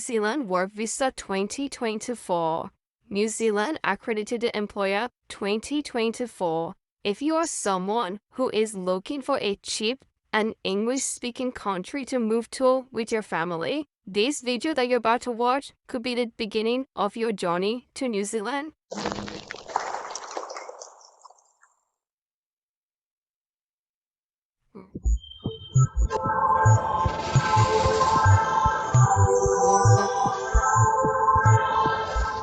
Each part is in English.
Zealand Work Visa 2024. New Zealand Accredited Employer 2024. If you are someone who is looking for a cheap and English-speaking country to move to with your family, this video that you're about to watch could be the beginning of your journey to New Zealand.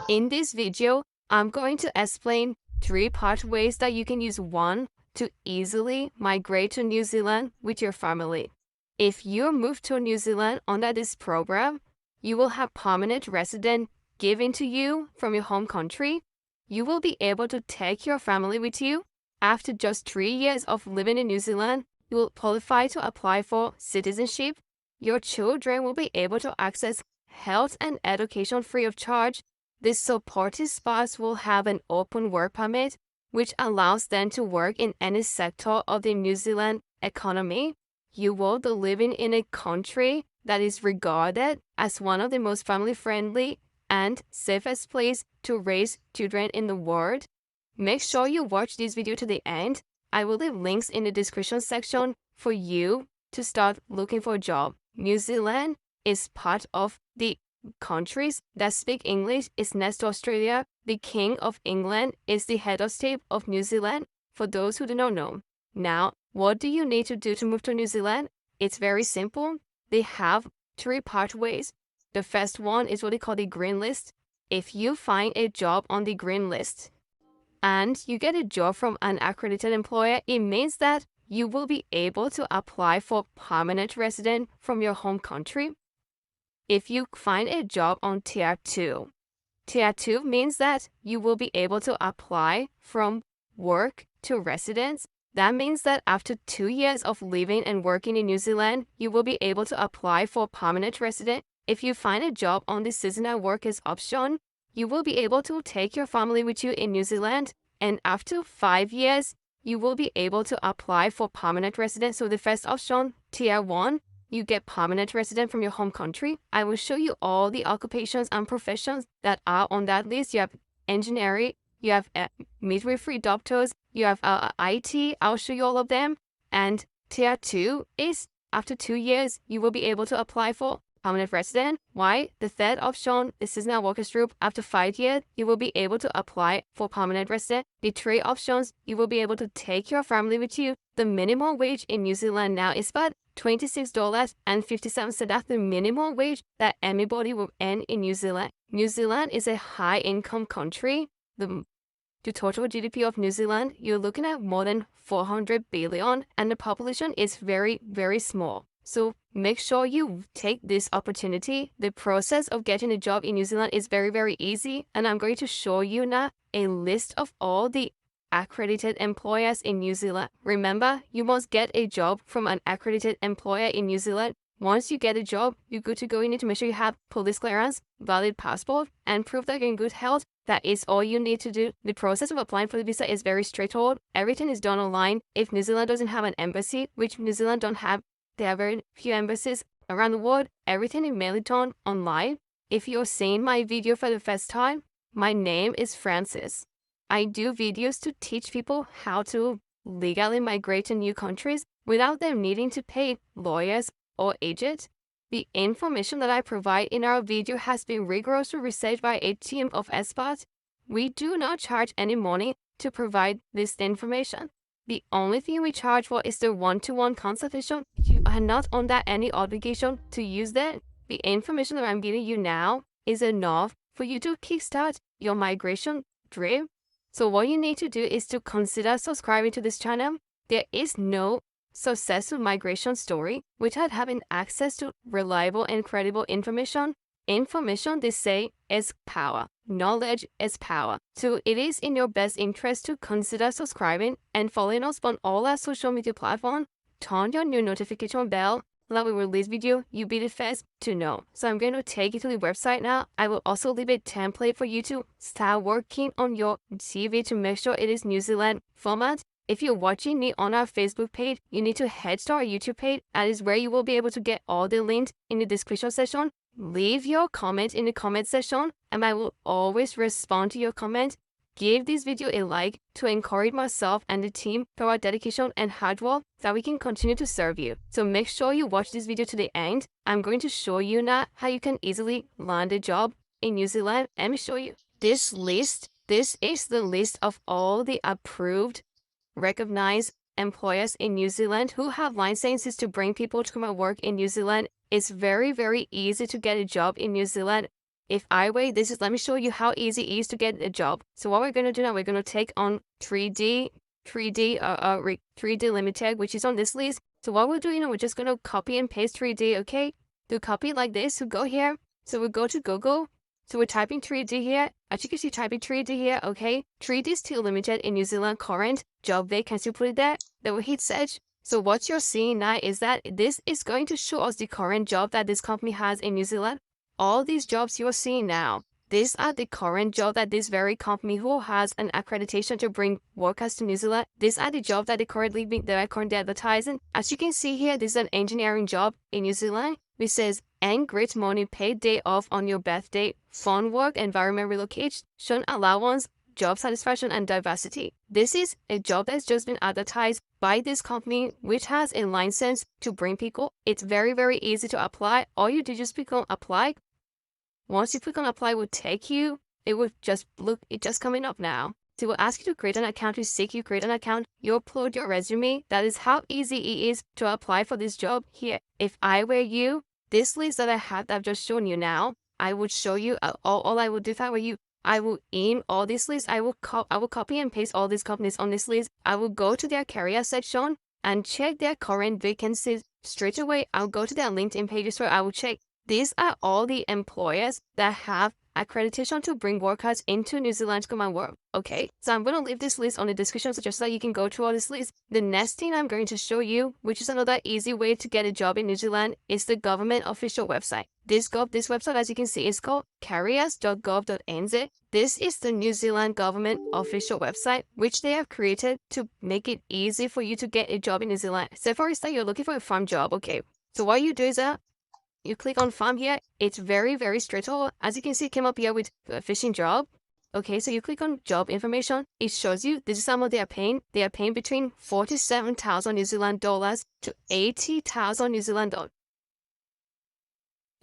In this video, I'm going to explain 3 pathways that you can use to easily migrate to New Zealand with your family. If you move to New Zealand under this program, you will have permanent residence given to you from your home country. You will be able to take your family with you. After just 3 years of living in New Zealand, you will qualify to apply for citizenship. Your children will be able to access health and education free of charge. This supportive spouse will have an open work permit, which allows them to work in any sector of the New Zealand economy. You will be living in a country that is regarded as one of the most family-friendly and safest places to raise children in the world. Make sure you watch this video to the end. I will leave links in the description section for you to start looking for a job. New Zealand is part of the countries that speak English. Is next to Australia. The King of England is the head of state of New Zealand, for those who do not know. Now, what do you need to do to move to New Zealand? It's very simple. They have 3 pathways. The first one is what they call the green list. If you find a job on the green list and you get a job from an accredited employer, it means that you will be able to apply for permanent residence from your home country. If you find a job on Tier 2, Tier 2 means that you will be able to apply from work to residence. That means that after 2 years of living and working in New Zealand, you will be able to apply for permanent residence. If you find a job on the seasonal workers option, you will be able to take your family with you in New Zealand. And after 5 years, you will be able to apply for permanent residence. So the first option, Tier 1, you get permanent resident from your home country. I will show you all the occupations and professions that are on that list. You have engineering, you have midwifery doctors, you have IT. I'll show you all of them. And Tier 2 is after 2 years, you will be able to apply for permanent resident. Why? The third option, the seasonal workers group, after 5 years, you will be able to apply for permanent resident. The 3 options, you will be able to take your family with you. The minimum wage in New Zealand now is about $26.57. That's the minimum wage that anybody will earn in New Zealand. New Zealand is a high-income country. The total GDP of New Zealand, you're looking at more than 400 billion, and the population is very, very small. So make sure you take this opportunity. The process of getting a job in New Zealand is very, very easy, and I'm going to show you now a list of all the accredited employers in New Zealand. Remember, you must get a job from an accredited employer in New Zealand. Once you get a job, you're good to go. You need to make sure you have police clearance, valid passport, and proof that you're in good health. That is all you need to do. The process of applying for the visa is very straightforward. Everything is done online. If New Zealand doesn't have an embassy, which New Zealand don't have, there are very few embassies around the world, everything is mainly done online. If you're seeing my video for the first time, my name is Francis. I do videos to teach people how to legally migrate to new countries without them needing to pay lawyers or agents. The information that I provide in our video has been rigorously researched by a team of experts. We do not charge any money to provide this information. The only thing we charge for is the one-to-one consultation. You are not under any obligation to use that. The information that I'm giving you now is enough for you to kickstart your migration dream. So what you need to do is to consider subscribing to this channel. There is no successful migration story without having access to reliable and credible information. Information, they say, is power. Knowledge is power. So it is in your best interest to consider subscribing and following us on all our social media platforms. Turn your new notification bell so that we release video, you'll be the first to know. So I'm going to take you to the website now. I will also leave a template for you to start working on your CV to make sure it is New Zealand format. If you're watching me on our Facebook page, you need to head to our YouTube page. That is where you will be able to get all the links in the description section. leave your comment in the comment section and I will always respond to your comment. Give this video a like to encourage myself and the team for our dedication and hard work that we can continue to serve you. So make sure you watch this video to the end. I'm going to show you now how you can easily land a job in New Zealand. Let me show you this list. This is the list of all the approved, recognized employers in New Zealand who have licenses to bring people to come and work in New Zealand. It's very, very easy to get a job in New Zealand. If I wait, let me show you how easy it is to get a job. So what we're going to do now, we're going to take on 3D Limited, which is on this list. So what we'll do, we're just going to copy and paste 3D, okay? Do copy like this, so go here. So we'll go to Google. So we're typing 3D here. As you can see, typing 3D here, okay? 3D Steel Limited in New Zealand, current job vacancy, put it there. Then we hit search. So what you're seeing now is that this is going to show us the current job that this company has in New Zealand. All these jobs you're seeing now, these are the current job that this very company who has an accreditation to bring workers to New Zealand. These are the job that they are currently advertising. As you can see here, this is an engineering job in New Zealand, which says, and great money, paid day off on your birthday, fun work, environment relocation, allowance, job satisfaction, and diversity. This is a job that's just been advertised by this company, which has a license to bring people. It's very, very easy to apply. All you do is just click on apply. Once you click on apply, it will take you, it will just look, it's just coming up now. So it will ask you to create an account. To seek, you create an account, you upload your resume. That is how easy it is to apply for this job here. If I were you, this list that I've just shown you now, I would show you, all I would do if I were you, I will aim all this list. I will copy and paste all these companies on this list. I will go to their career section and check their current vacancies straight away. I'll go to their LinkedIn pages where I will check. These are all the employers that have accreditation to bring workers into New Zealand to come and work. Okay, so I'm going to leave this list on the description so just so you can go through all this list. The next thing I'm going to show you, which is another easy way to get a job in New Zealand, is the government official website. This website, as you can see, is called careers.gov.nz. This is the New Zealand government official website, which they have created to make it easy for you to get a job in New Zealand. So for instance, you're looking for a farm job. Okay, so what you do is you click on farm here. It's very, very straightforward. As you can see, it came up here with a fishing job. Okay, so you click on job information. It shows you this is how much they are paying. They are paying between 47,000 New Zealand dollars to 80,000 New Zealand dollars.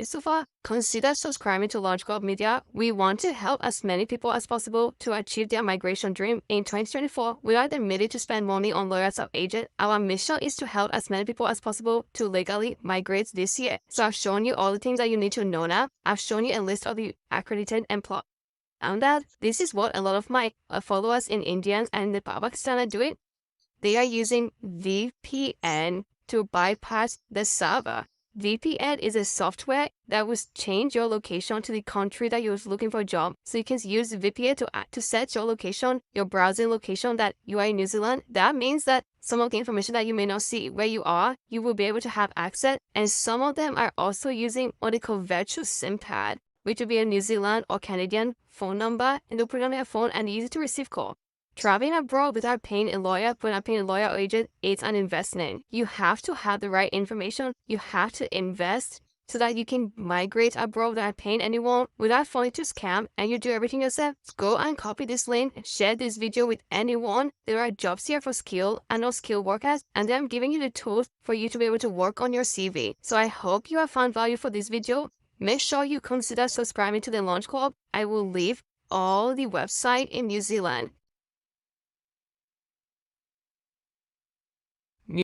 So far, consider subscribing to Launch Club Media. We want to help as many people as possible to achieve their migration dream in 2024 without them needing to spend money on lawyers or agents. Our mission is to help as many people as possible to legally migrate this year. So I've shown you all the things that you need to know now. I've shown you a list of the accredited employers. And that this is what a lot of my followers in India and the Pakistan are doing. They are using VPN to bypass the server. VPN is a software that will change your location to the country that you're looking for a job. So you can use VPN to set your location, your browsing location that you are in New Zealand. That means that some of the information that you may not see where you are, you will be able to have access. And some of them are also using what they call virtual SIM pad, which will be a New Zealand or Canadian phone number, and they'll put it on their phone and use it to receive call. Traveling abroad without paying a lawyer, or agent, it's an investment. You have to have the right information. You have to invest so that you can migrate abroad without paying anyone, without falling to scam, and you do everything yourself. Go and copy this link, share this video with anyone. There are jobs here for skilled and non-skilled workers, and I'm giving you the tools for you to be able to work on your CV. So I hope you have found value for this video. Make sure you consider subscribing to the Launch Club. I will leave all the website in New Zealand